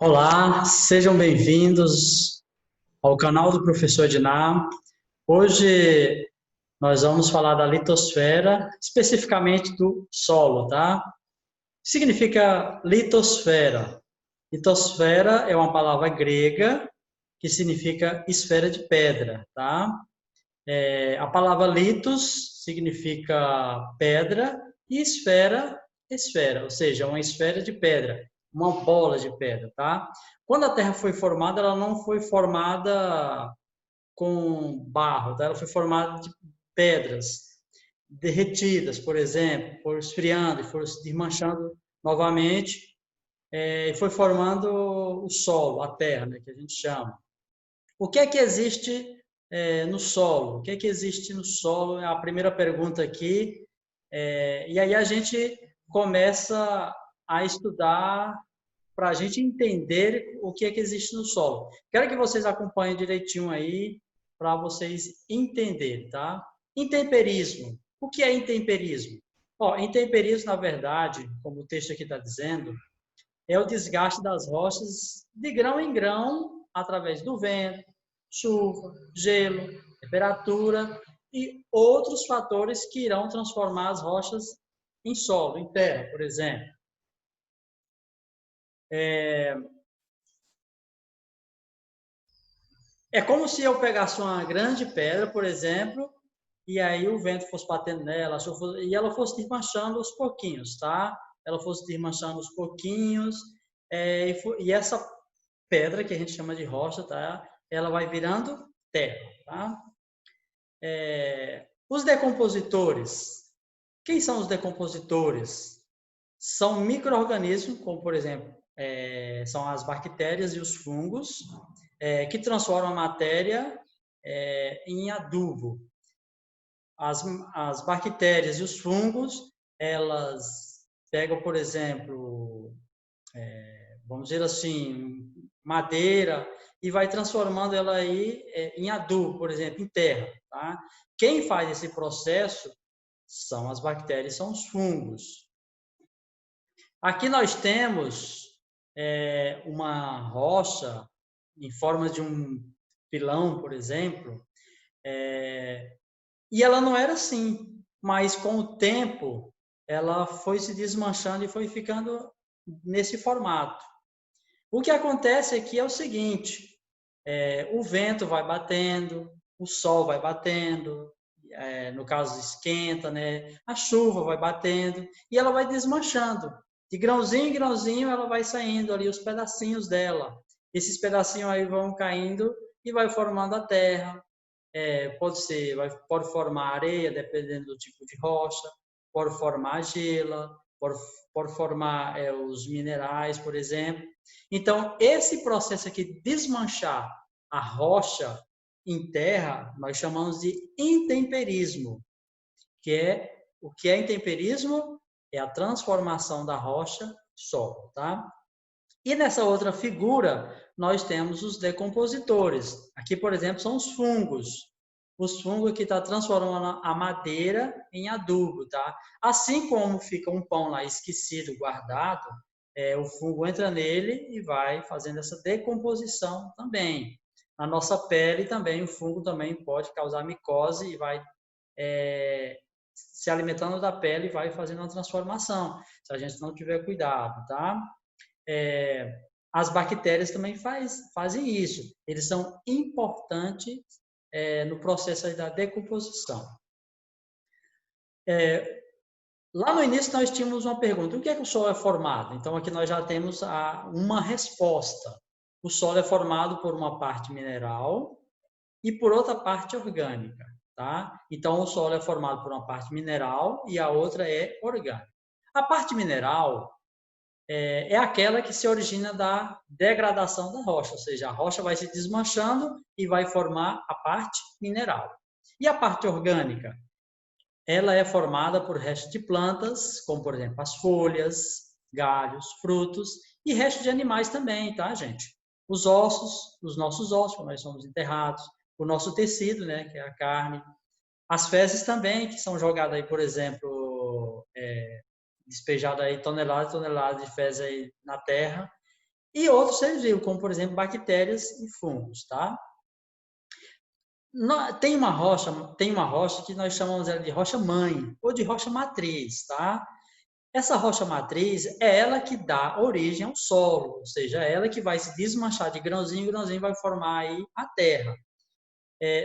Olá, sejam bem-vindos ao canal do Professor Diná. Hoje nós vamos falar da litosfera, especificamente do solo, tá? Significa litosfera. Litosfera é uma palavra grega que significa esfera de pedra, tá? A palavra litos significa pedra e esfera, esfera, ou seja, uma esfera de pedra, uma bola de pedra, tá? Quando a Terra foi formada, ela não foi formada com barro, tá? Ela foi formada de pedras derretidas, por exemplo, foram esfriando e foram se desmanchando novamente, e foi formando o solo, a Terra, né, que a gente chama. O que é que existe no solo? O que é que existe no solo? É a primeira pergunta aqui. E aí a gente começa a estudar para a gente entender o que é que existe no solo. Quero que vocês acompanhem direitinho aí para vocês entenderem, tá? Intemperismo. O que é intemperismo? Intemperismo, na verdade, como o texto aqui está dizendo, é o desgaste das rochas de grão em grão através do vento, chuva, gelo, temperatura e outros fatores que irão transformar as rochas em solo, em terra, por exemplo. É como se eu pegasse uma grande pedra, por exemplo, e aí o vento fosse batendo nela, e ela fosse desmanchando aos pouquinhos, tá? Ela fosse desmanchando aos pouquinhos, e essa pedra que a gente chama de rocha, tá? Ela vai virando terra, tá? Os decompositores. Quem são os decompositores? São micro-organismos, como por exemplo, são as bactérias e os fungos, que transformam a matéria em adubo. As bactérias e os fungos, elas pegam, por exemplo, vamos dizer assim, madeira e vai transformando ela aí em adubo, por exemplo, em terra. Tá? Quem faz esse processo são as bactérias, são os fungos. Aqui nós temos uma rocha em forma de um pilão, por exemplo, e ela não era assim, mas com o tempo ela foi se desmanchando e foi ficando nesse formato. O que acontece aqui é o seguinte: o vento vai batendo, o sol vai batendo, no caso esquenta, né? A chuva vai batendo e ela vai desmanchando. De grãozinho em grãozinho ela vai saindo ali os pedacinhos dela. Esses pedacinhos aí vão caindo e vai formando a terra. Pode formar areia, dependendo do tipo de rocha, pode formar argila, pode formar os minerais, por exemplo. Então, esse processo aqui de desmanchar a rocha em terra, nós chamamos de intemperismo, o que é intemperismo? É a transformação da rocha em solo, tá? E nessa outra figura, nós temos os decompositores. Aqui, por exemplo, são os fungos. Os fungos que estão transformando a madeira em adubo, tá? Assim como fica um pão lá esquecido, guardado, o fungo entra nele e vai fazendo essa decomposição também. Na nossa pele também, o fungo também pode causar micose e vai se alimentando da pele e vai fazendo uma transformação, se a gente não tiver cuidado, tá? As bactérias também fazem isso. Eles são importantes no processo da decomposição. Lá no início nós tínhamos uma pergunta: o que é que o solo é formado? Então aqui nós já temos uma resposta. O solo é formado por uma parte mineral e por outra parte orgânica, tá? Então o solo é formado por uma parte mineral e a outra é orgânica. A parte mineral é aquela que se origina da degradação da rocha, ou seja, a rocha vai se desmanchando e vai formar a parte mineral. E a parte orgânica? Ela é formada por restos de plantas, como por exemplo as folhas, galhos, frutos e restos de animais também, tá, gente? Os ossos, os nossos ossos, quando nós somos enterrados, o nosso tecido, né, que é a carne, as fezes também, que são jogadas aí, por exemplo, despejada aí toneladas e toneladas de fezes aí na terra, E outros seres vivos, como, por exemplo, bactérias e fungos, tá? Tem uma rocha que nós chamamos ela de rocha mãe ou de rocha matriz, tá? Essa rocha matriz é ela que dá origem ao solo, ou seja, é ela que vai se desmanchar de grãozinho, e grãozinho vai formar aí a terra.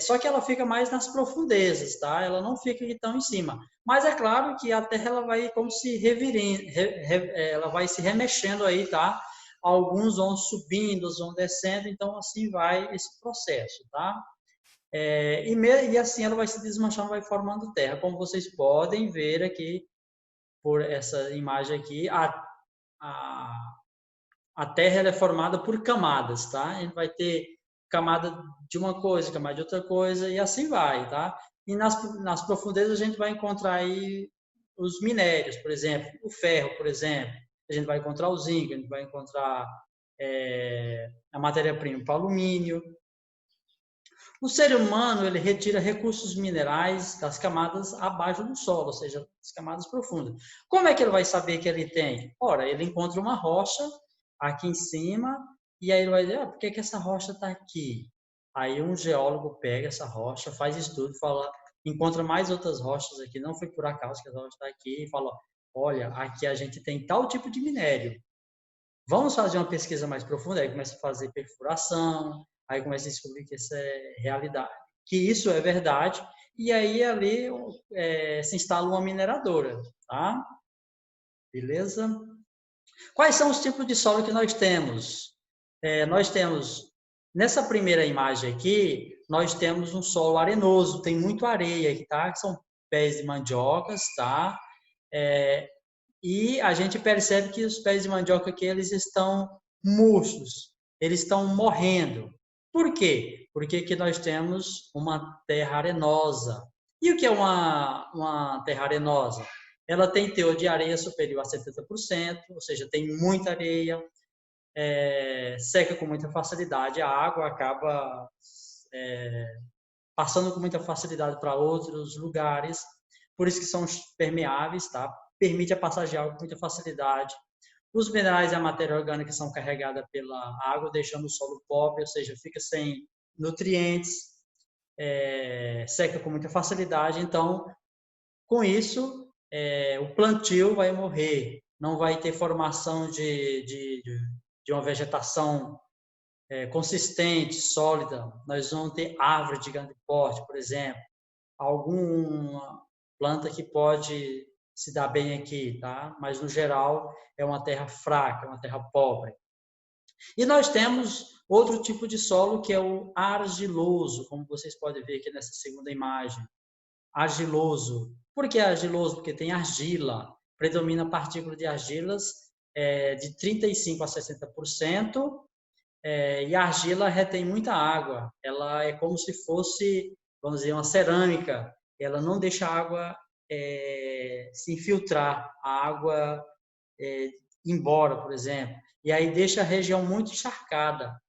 Só que ela fica mais nas profundezas, tá? Ela não fica aqui tão em cima. Mas é claro que a terra ela vai como se revirando, ela vai se remexendo aí, tá? Alguns vão subindo, outros vão descendo, então assim vai esse processo, tá? E assim ela vai se desmanchando, vai formando terra. Como vocês podem ver aqui, por essa imagem aqui, a, a Terra ela é formada por camadas, tá? A gente vai ter camada de uma coisa, camada de outra coisa, e assim vai, tá? E nas profundezas a gente vai encontrar aí os minérios, por exemplo, o ferro, por exemplo. A gente vai encontrar o zinco, a gente vai encontrar a matéria-prima para alumínio. O ser humano ele retira recursos minerais das camadas abaixo do solo, ou seja, das camadas profundas. Como é que ele vai saber que ele tem? Ora, ele encontra uma rocha aqui em cima e aí ele vai dizer, por que essa rocha está aqui? Aí um geólogo pega essa rocha, faz estudo, fala, encontra mais outras rochas aqui, não foi por acaso que essa rocha está aqui, e fala, olha, aqui a gente tem tal tipo de minério. Vamos fazer uma pesquisa mais profunda, aí começa a fazer perfuração, aí começa a descobrir que isso é realidade, que isso é verdade, e aí ali se instala uma mineradora, tá? Beleza? Quais são os tipos de solo que nós temos? Nós temos, nessa primeira imagem aqui, nós temos um solo arenoso, tem muito areia aqui, tá? Que são pés de mandiocas, tá? E a gente percebe que os pés de mandioca aqui, eles estão murchos, eles estão morrendo. Por quê? Porque aqui nós temos uma terra arenosa. E o que é uma terra arenosa? Ela tem teor de areia superior a 70%, ou seja, tem muita areia, seca com muita facilidade, a água acaba passando com muita facilidade para outros lugares, por isso que são permeáveis, tá? Permite a passagem de água com muita facilidade. Os minerais e a matéria orgânica são carregadas pela água, deixando o solo pobre, ou seja, fica sem nutrientes, seca com muita facilidade. Então, com isso, o plantio vai morrer, não vai ter formação de uma vegetação consistente, sólida. Nós vamos ter árvore de grande porte, por exemplo, alguma planta que pode se dar bem aqui, tá? Mas no geral é uma terra fraca, uma terra pobre. E nós temos outro tipo de solo que é o argiloso, como vocês podem ver aqui nessa segunda imagem. Argiloso. Por que argiloso? Porque tem argila. Predomina a partícula de argilas de 35% a 60%. E a argila retém muita água. Ela é como se fosse, vamos dizer, uma cerâmica. Ela não deixa a água se infiltrar, a água ir embora, por exemplo. E aí deixa a região muito encharcada.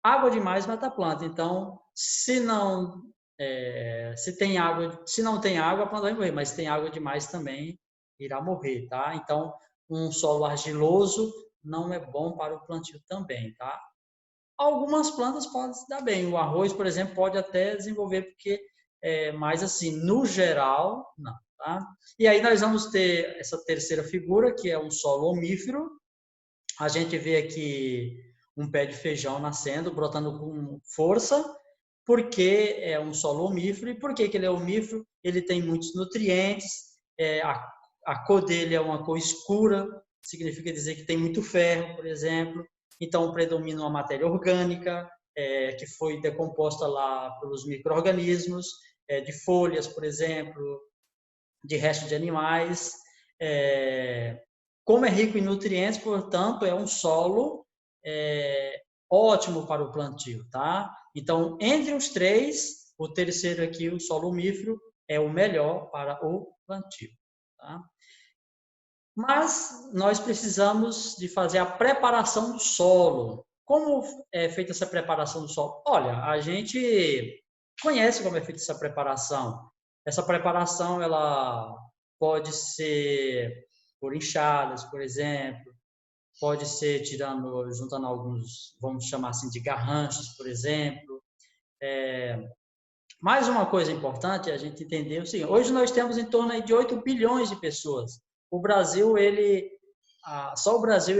Água demais mata a planta. Então, se não tem água, se não tem água, a planta vai morrer. Mas se tem água demais também irá morrer, tá? Então, um solo argiloso não é bom para o plantio também, tá? Algumas plantas podem se dar bem. O arroz, por exemplo, pode até desenvolver, porque mas assim, no geral, não. Tá? E aí nós vamos ter essa terceira figura, que é um solo omífero. A gente vê aqui um pé de feijão nascendo, brotando com força, porque é um solo omífero. E por que ele é omífero? Ele tem muitos nutrientes, a cor dele é uma cor escura, significa dizer que tem muito ferro, por exemplo. Então, predomina uma matéria orgânica, que foi decomposta lá pelos micro-organismos, de folhas, por exemplo, de restos de animais. Como é rico em nutrientes, portanto, é um solo ótimo para o plantio, tá? Então, entre os três, o terceiro aqui, o solo umífero, é o melhor para o plantio, tá? Mas nós precisamos de fazer a preparação do solo. Como é feita essa preparação do solo? Olha, a gente conhece como é feita essa preparação. Essa preparação ela pode ser por enxadas, por exemplo, pode ser juntando alguns, vamos chamar assim, de garranchos, por exemplo. Mais uma coisa importante é a gente entender o seguinte: hoje nós temos em torno de 8 bilhões de pessoas. O Brasil, só o Brasil,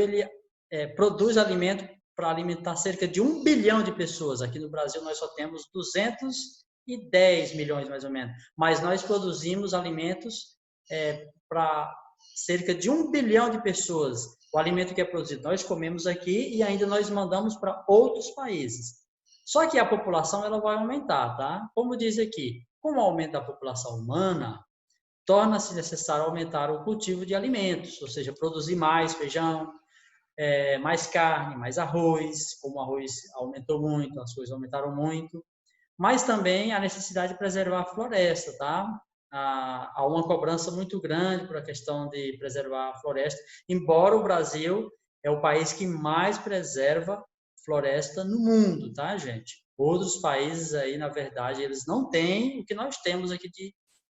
produz alimento para alimentar cerca de 1 bilhão de pessoas. Aqui no Brasil nós só temos 210 milhões, mais ou menos. Mas nós produzimos alimentos para cerca de 1 bilhão de pessoas. O alimento que é produzido nós comemos aqui e ainda nós mandamos para outros países. Só que a população ela vai aumentar, tá? Como diz aqui, com o aumento da população humana, torna-se necessário aumentar o cultivo de alimentos, ou seja, produzir mais feijão, mais carne, mais arroz. Como o arroz aumentou muito, as coisas aumentaram muito, mas também a necessidade de preservar a floresta, tá? Há uma cobrança muito grande por a questão de preservar a floresta, embora o Brasil é o país que mais preserva floresta no mundo, tá, gente? Outros países aí, na verdade, eles não têm o que nós temos aqui de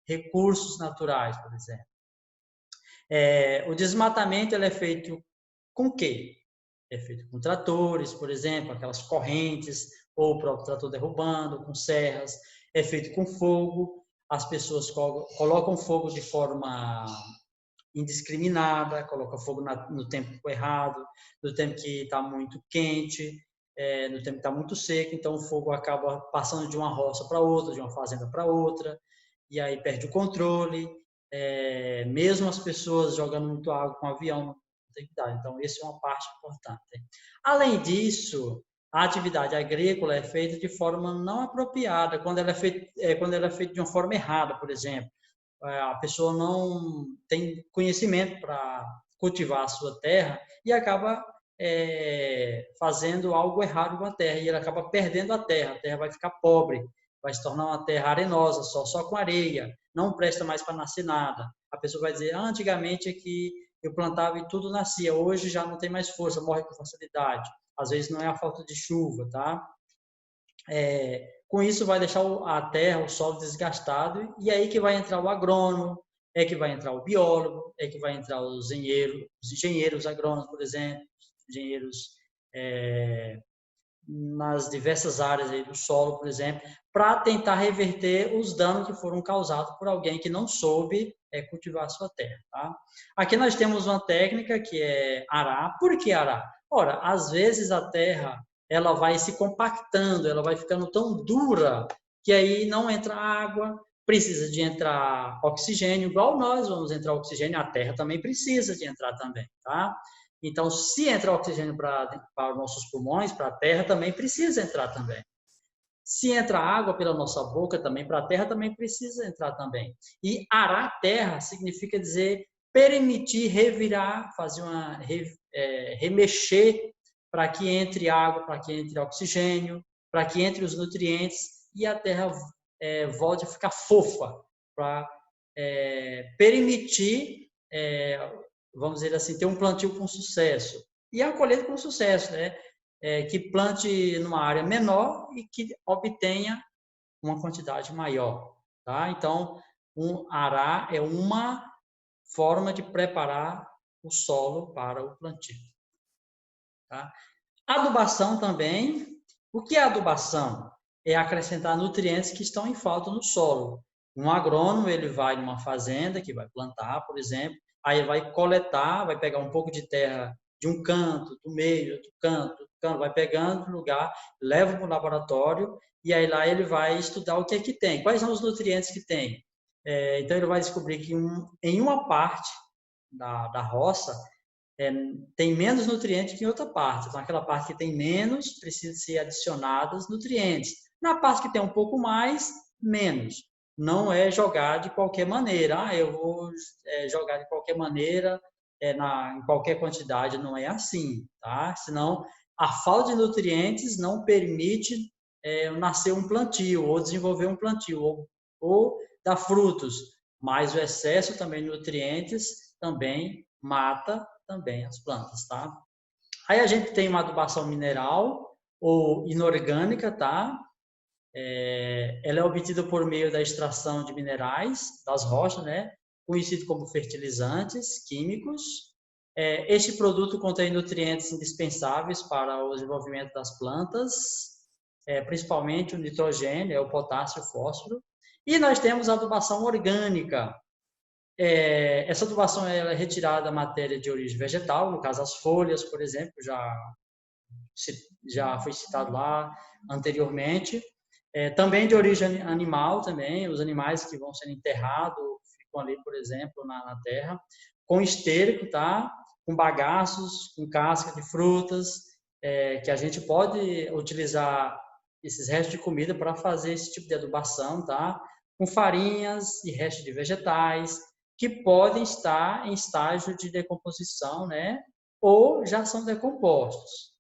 recursos naturais, por exemplo. O desmatamento ele é feito com o quê? É feito com tratores, por exemplo, aquelas correntes, ou o próprio trator derrubando, com serras. É feito com fogo, as pessoas colocam fogo de forma indiscriminada, colocam fogo no tempo errado, no tempo que está muito quente, no tempo que está muito seco, então o fogo acaba passando de uma roça para outra, de uma fazenda para outra, e aí perde o controle, mesmo as pessoas jogando muito água com avião, não tem que dar. Então, essa é uma parte importante. Além disso, a atividade agrícola é feita de forma não apropriada, quando ela é feita de uma forma errada, por exemplo. A pessoa não tem conhecimento para cultivar a sua terra e acaba fazendo algo errado com a terra, e ela acaba perdendo a terra vai ficar pobre, vai se tornar uma terra arenosa, só com areia, não presta mais para nascer nada. A pessoa vai dizer, antigamente aqui eu plantava e tudo nascia, hoje já não tem mais força, morre com facilidade. Às vezes não é a falta de chuva, tá? Com isso vai deixar a terra, o solo desgastado, e aí que vai entrar o agrônomo, é que vai entrar o biólogo, é que vai entrar os engenheiros agrônomos, por exemplo, engenheiros nas diversas áreas aí do solo, por exemplo, para tentar reverter os danos que foram causados por alguém que não soube cultivar a sua terra. Tá? Aqui nós temos uma técnica que é arar. Por que arar? Ora, às vezes a terra ela vai se compactando, ela vai ficando tão dura que aí não entra água, precisa de entrar oxigênio, igual nós vamos entrar oxigênio, a terra também precisa de entrar também, tá? Então, se entra oxigênio para os nossos pulmões, para a terra, também precisa entrar também. Se entra água pela nossa boca também, para a terra também precisa entrar também. E arar a terra significa dizer permitir revirar, remexer para que entre água, para que entre oxigênio, para que entre os nutrientes e a terra volte a ficar fofa, para permitir vamos dizer assim, ter um plantio com sucesso. E a colheita com sucesso, né? Que plante numa área menor e que obtenha uma quantidade maior. Tá? Então, arar é uma forma de preparar o solo para o plantio. Tá? Adubação também. O que é adubação? É acrescentar nutrientes que estão em falta no solo. Um agrônomo ele vai numa fazenda que vai plantar, por exemplo, aí vai coletar, vai pegar um pouco de terra de um canto, do meio, do canto, vai pegando no lugar, leva para o laboratório e aí lá ele vai estudar o que é que tem, quais são os nutrientes que tem. Então ele vai descobrir que em uma parte da roça tem menos nutrientes que em outra parte. Então aquela parte que tem menos precisa ser adicionados nutrientes. Na parte que tem um pouco mais, menos. Não é jogar de qualquer maneira. Eu vou jogar de qualquer maneira, em qualquer quantidade. Não é assim, tá? Senão, a falta de nutrientes não permite nascer um plantio, ou desenvolver um plantio, ou dar frutos. Mas o excesso também de nutrientes também mata também as plantas, tá? Aí a gente tem uma adubação mineral ou inorgânica, tá? Ela é obtida por meio da extração de minerais das rochas, né? Conhecido como fertilizantes químicos. Este produto contém nutrientes indispensáveis para o desenvolvimento das plantas, principalmente o nitrogênio, o potássio, o fósforo. E nós temos a adubação orgânica. Essa adubação é retirada da matéria de origem vegetal, no caso as folhas, por exemplo, já foi citado lá anteriormente. Também de origem animal, também, os animais que vão sendo enterrados, ficam ali, por exemplo, na terra, com estérico, tá? Com bagaços, com casca de frutas, que a gente pode utilizar esses restos de comida para fazer esse tipo de adubação, tá? Com farinhas e restos de vegetais, que podem estar em estágio de decomposição, né? Ou já são decompostos.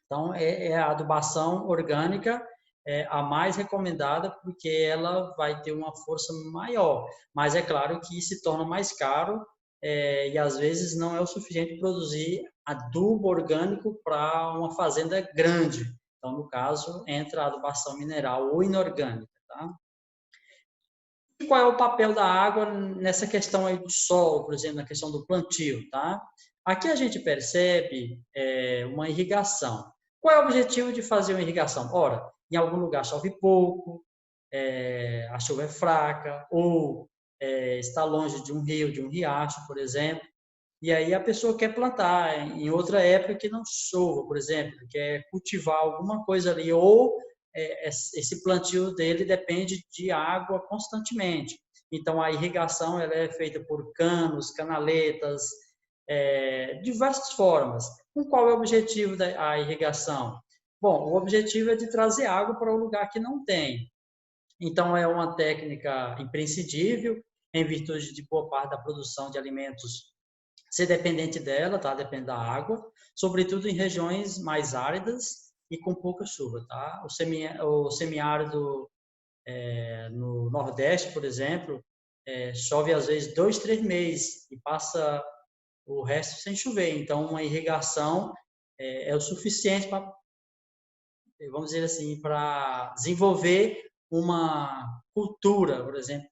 Então, a adubação orgânica a mais recomendada, porque ela vai ter uma força maior. Mas é claro que se torna mais caro e às vezes não é o suficiente produzir adubo orgânico para uma fazenda grande. Então, no caso, entra a adubação mineral ou inorgânica. Tá? E qual é o papel da água nessa questão aí do solo, por exemplo, na questão do plantio? Tá? Aqui a gente percebe uma irrigação. Qual é o objetivo de fazer uma irrigação? Ora, em algum lugar chove pouco, a chuva é fraca, ou está longe de um rio, de um riacho, por exemplo, e aí a pessoa quer plantar em outra época que não chova, por exemplo, quer cultivar alguma coisa ali, ou esse plantio dele depende de água constantemente. Então a irrigação ela é feita por canos, canaletas, diversas formas. Qual é o objetivo da irrigação? Bom, o objetivo é de trazer água para o lugar que não tem. Então, é uma técnica imprescindível, em virtude de boa parte da produção de alimentos ser dependente dela, tá? Depende da água, sobretudo em regiões mais áridas e com pouca chuva, tá? O semiárido no Nordeste, por exemplo, chove às vezes 2, 3 meses e passa o resto sem chover. Então, uma irrigação é o suficiente para, vamos dizer assim, para desenvolver uma cultura, por exemplo,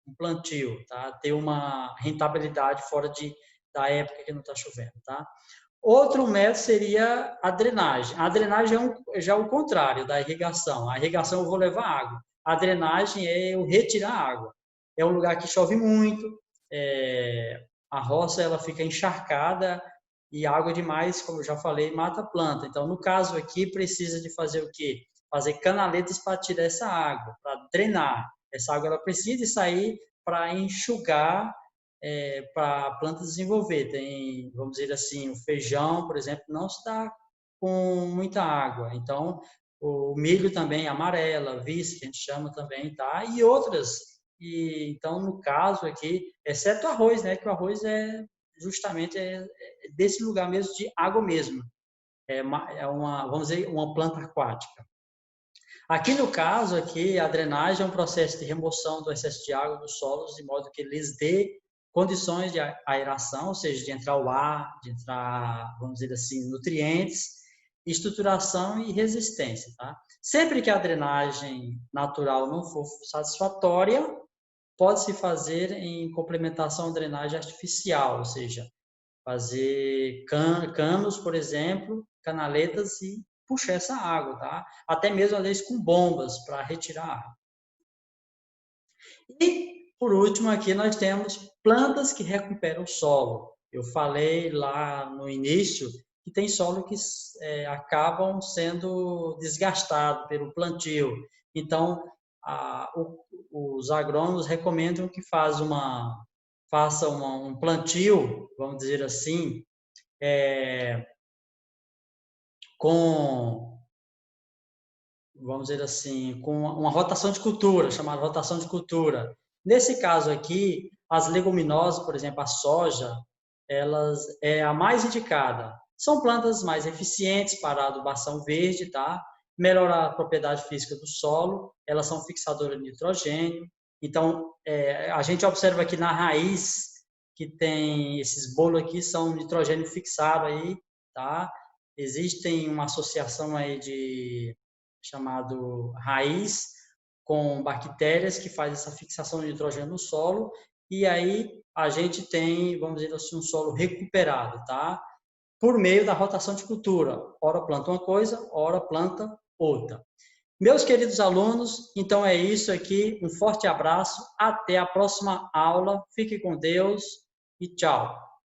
um plantio, tá? Ter uma rentabilidade fora da época que não está chovendo, tá? Outro método seria a drenagem. A drenagem já é o contrário da irrigação. A irrigação eu vou levar água. A drenagem é eu retirar água. É um lugar que chove muito, a roça ela fica encharcada e água demais, como eu já falei, mata a planta. Então, no caso aqui, precisa de fazer o quê? Fazer canaletas para tirar essa água, para drenar. Essa água ela precisa sair para enxugar, para a planta desenvolver. Tem, vamos dizer assim, o feijão, por exemplo, não está com muita água. Então, o milho também amarela, vice, que a gente chama também, tá? E outras. E, então, no caso aqui, exceto o arroz, né? Que o arroz é justamente desse lugar mesmo, de água mesmo. É uma, vamos dizer, uma planta aquática. Aqui no caso, aqui, a drenagem é um processo de remoção do excesso de água dos solos, de modo que lhes dê condições de aeração, ou seja, de entrar o ar, de entrar, vamos dizer assim, nutrientes, estruturação e resistência. Tá? Sempre que a drenagem natural não for satisfatória, pode-se fazer em complementação à drenagem artificial, ou seja, fazer canos, por exemplo, canaletas e puxar essa água, tá? Até mesmo às vezes com bombas para retirar a água. E por último aqui nós temos plantas que recuperam o solo. Eu falei lá no início que tem solo que acabam sendo desgastados pelo plantio. Então os agrônomos recomendam que faça um plantio, vamos dizer assim, vamos dizer assim, com uma rotação de cultura, chamada rotação de cultura. Nesse caso aqui, as leguminosas, por exemplo, a soja, elas é a mais indicada. São plantas mais eficientes para a adubação verde, tá? Melhorar a propriedade física do solo, elas são fixadoras de nitrogênio. Então, a gente observa aqui na raiz que tem esses bolos aqui, são nitrogênio fixado aí, tá? Existem uma associação aí chamado raiz com bactérias que faz essa fixação de nitrogênio no solo e aí a gente tem, vamos dizer assim, um solo recuperado, tá? Por meio da rotação de cultura. Ora planta uma coisa, ora planta outra. Meus queridos alunos, então é isso aqui. Um forte abraço. Até a próxima aula. Fique com Deus e tchau.